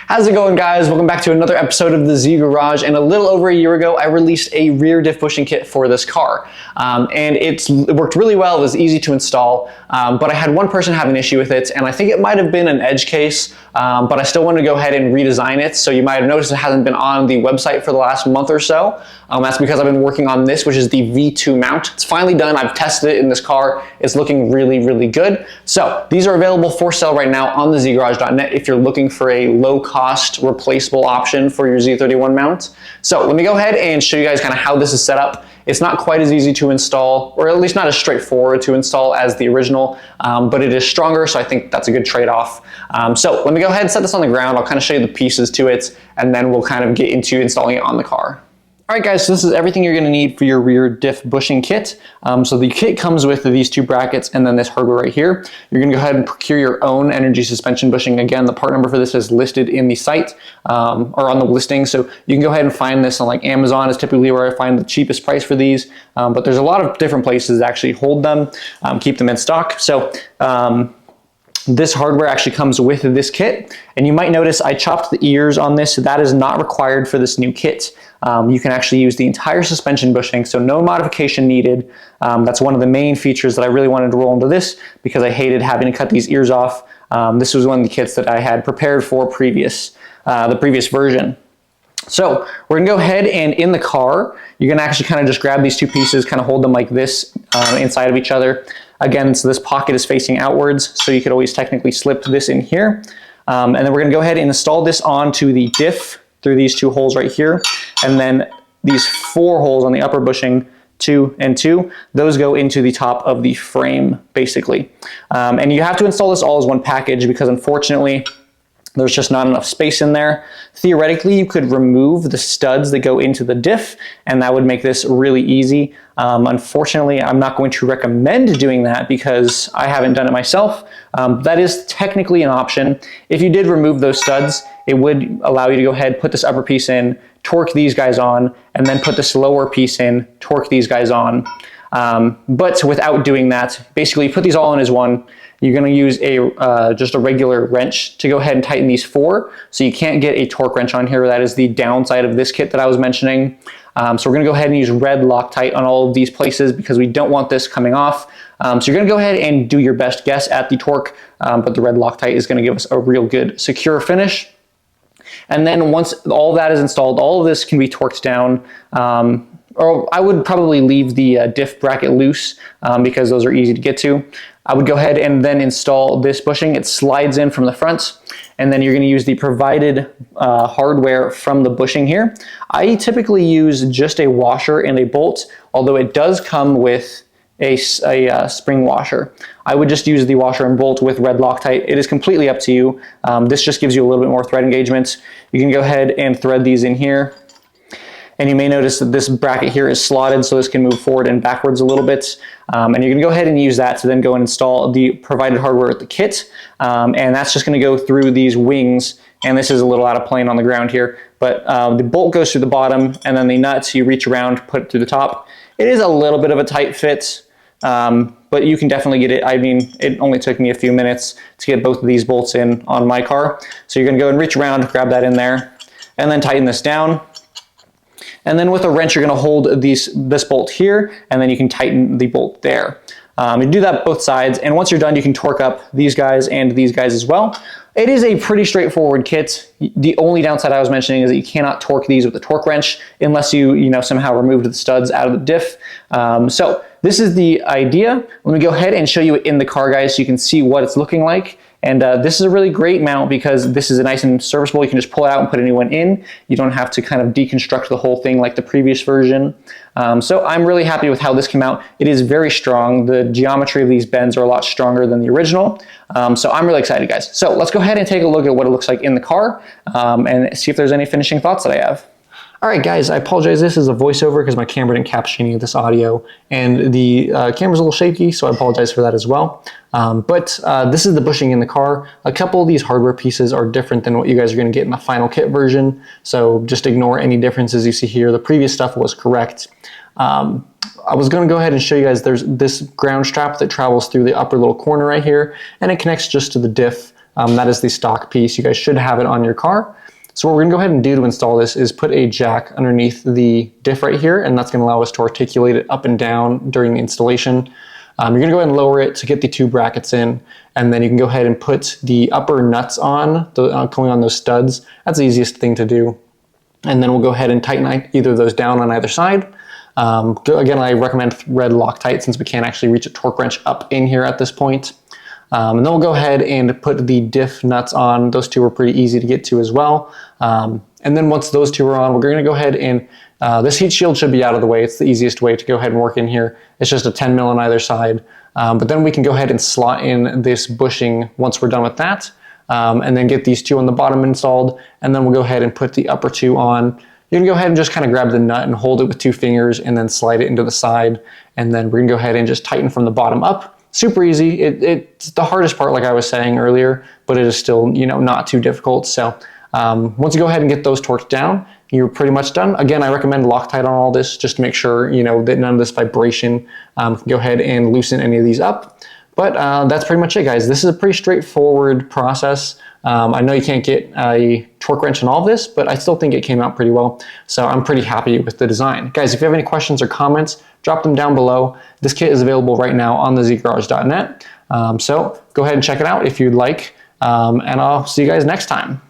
How's it going, guys? Welcome back to another episode of the Z Garage. And a little over a year ago, I released a rear diff bushing kit for this car. And it worked really well. It was easy to install, but I had one person have an issue with it, and I think it might have been an edge case, but I still wanted to go ahead and redesign it. So you might have noticed it hasn't been on the website for the last month or so. That's because I've been working on this, which is the V2 mount. It's finally done. I've tested it in this car. It's looking really, really good. So these are available for sale right now on the zgarage.net if you're looking for a low-cost replaceable option for your Z31 mount. So let me go ahead and show you guys kind of how this is set up. It's not quite as easy to install, or at least not as straightforward to install as the original, but it is stronger, so I think that's a good trade-off. So let me go ahead and set this on the ground. I'll kind of show you the pieces to it, and then we'll kind of get into installing it on the car. Alright guys, so this is everything you're going to need for your rear diff bushing kit. So the kit comes with these two brackets and then this hardware right here. You're going to go ahead and procure your own energy suspension bushing. Again, the part number for this is listed in the site or on the listing. So you can go ahead and find this on like Amazon is typically where I find the cheapest price for these. But there's a lot of different places that actually hold them, keep them in stock. So this hardware actually comes with this kit, and you might notice I chopped the ears on this. So that is not required for this new kit. You can actually use the entire suspension bushing, so no modification needed. That's one of the main features that I really wanted to roll into this because I hated having to cut these ears off. This was one of the kits that I had prepared for the previous version. So we're gonna go ahead and in the car, you're gonna actually kind of just grab these two pieces, kind of hold them like this inside of each other. Again, so this pocket is facing outwards, so you could always technically slip this in here. And then we're gonna go ahead and install this onto the diff through these two holes right here. And then these four holes on the upper bushing, 2 and 2, those go into the top of the frame, basically. And you have to install this all as one package because unfortunately, there's just not enough space in there. Theoretically, you could remove the studs that go into the diff, and that would make this really easy. Unfortunately, I'm not going to recommend doing that because I haven't done it myself. That is technically an option. If you did remove those studs, it would allow you to go ahead, put this upper piece in, torque these guys on, and then put this lower piece in, torque these guys on. But without doing that, basically put these all in as one. You're going to use just a regular wrench to go ahead and tighten these four. So you can't get a torque wrench on here. That is the downside of this kit that I was mentioning. So we're going to go ahead and use red Loctite on all of these places because we don't want this coming off. So you're going to go ahead and do your best guess at the torque, but the red Loctite is going to give us a real good secure finish. And then once all that is installed, all of this can be torqued down. Or I would probably leave the diff bracket loose because those are easy to get to. I would go ahead and then install this bushing. It slides in from the front, and then you're going to use the provided hardware from the bushing here. I typically use just a washer and a bolt, although it does come with a spring washer. I would just use the washer and bolt with red Loctite. It is completely up to you. This just gives you a little bit more thread engagement. You can go ahead and thread these in here. And you may notice that this bracket here is slotted, so this can move forward and backwards a little bit. And you're gonna go ahead and use that to then go and install the provided hardware with the kit. And that's just gonna go through these wings. And this is a little out of plane on the ground here, but the bolt goes through the bottom, and then the nuts, you reach around, put it through the top. It is a little bit of a tight fit, but you can definitely get it. I mean, it only took me a few minutes to get both of these bolts in on my car. So you're gonna go and reach around, grab that in there, and then tighten this down. And then with a wrench, you're going to hold this bolt here, and then you can tighten the bolt there. You do that both sides, and once you're done, you can torque up these guys and these guys as well. It is a pretty straightforward kit. The only downside I was mentioning is that you cannot torque these with a torque wrench unless you somehow removed the studs out of the diff. So this is the idea. Let me go ahead and show you it in the car, guys, so you can see what it's looking like. And this is a really great mount because this is nice and serviceable. You can just pull it out and put a new one in. You don't have to kind of deconstruct the whole thing like the previous version. So I'm really happy with how this came out. It is very strong. The geometry of these bends are a lot stronger than the original. So I'm really excited, guys. So let's go ahead and take a look at what it looks like in the car and see if there's any finishing thoughts that I have. All right, guys, I apologize. This is a voiceover because my camera didn't capture any of this audio, and the camera's a little shaky, so I apologize for that as well. But this is the bushing in the car. A couple of these hardware pieces are different than what you guys are going to get in the final kit version, so just ignore any differences you see here. The previous stuff was correct. I was going to go ahead and show you guys there's this ground strap that travels through the upper little corner right here, and it connects just to the diff. That is the stock piece. You guys should have it on your car. So what we're gonna go ahead and do to install this is put a jack underneath the diff right here, and that's gonna allow us to articulate it up and down during the installation. You're gonna go ahead and lower it to get the 2 brackets in, and then you can go ahead and put the upper nuts on, going on those studs. That's the easiest thing to do. And then we'll go ahead and tighten either of those down on either side. Again, I recommend thread Loctite since we can't actually reach a torque wrench up in here at this point. And then we'll go ahead and put the diff nuts on. Those 2 are pretty easy to get to as well. And then once those 2 are on, we're gonna go ahead and this heat shield should be out of the way. It's the easiest way to go ahead and work in here. It's just a 10 mil on either side. But then we can go ahead and slot in this bushing once we're done with that. And then get these 2 on the bottom installed. And then we'll go ahead and put the upper 2 on. You can go ahead and just kind of grab the nut and hold it with 2 fingers and then slide it into the side. And then we're gonna go ahead and just tighten from the bottom up. Super easy. It's the hardest part, like I was saying earlier, but it is still, not too difficult. So once you go ahead and get those torqued down, you're pretty much done. Again, I recommend Loctite on all this just to make sure, that none of this vibration can go ahead and loosen any of these up. But that's pretty much it, guys. This is a pretty straightforward process. I know you can't get a torque wrench in all of this, but I still think it came out pretty well. So I'm pretty happy with the design. Guys, if you have any questions or comments, drop them down below. This kit is available right now on theZgarage.net. So go ahead and check it out if you'd like. And I'll see you guys next time.